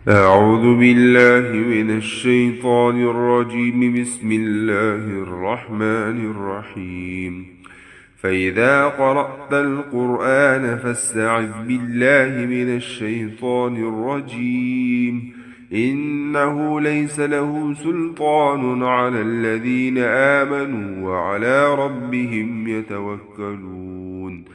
أعوذ بالله من الشيطان الرجيم. بسم الله الرحمن الرحيم. فإذا قرأت القرآن فاستعذ بالله من الشيطان الرجيم. إنه ليس له سلطان على الذين آمنوا وعلى ربهم يتوكلون.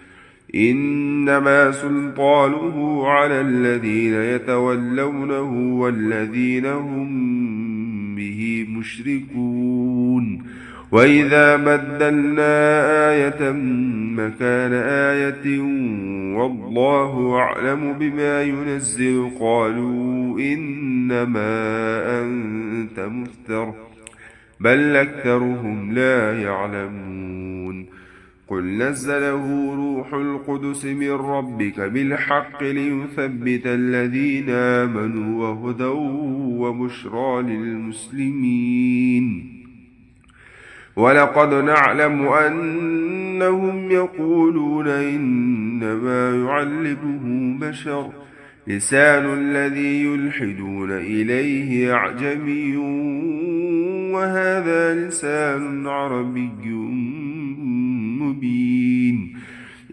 إنما سلطانه على الذين يتولونه والذين هم به مشركون. وإذا بدلنا آية مكان آية والله أعلم بما ينزل قالوا إنما أنت مفتر بل أكثرهم لا يعلمون. قل نزله روح القدس من ربك بالحق ليثبت الذين آمنوا وهدى وبشرى للمسلمين. ولقد نعلم أنهم يقولون إنما يعلمه بشر لسان الذي يلحدون إليه أعجمي وهذا لسان عربي مبين.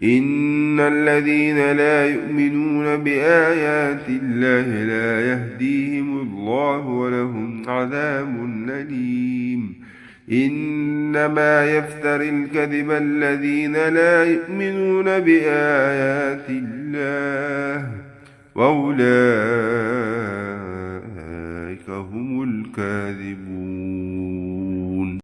إن الذين لا يؤمنون بآيات الله لا يهديهم الله ولهم عذاب أليم. إنما يفتر الكذب الذين لا يؤمنون بآيات الله وأولئك هم الكاذبون.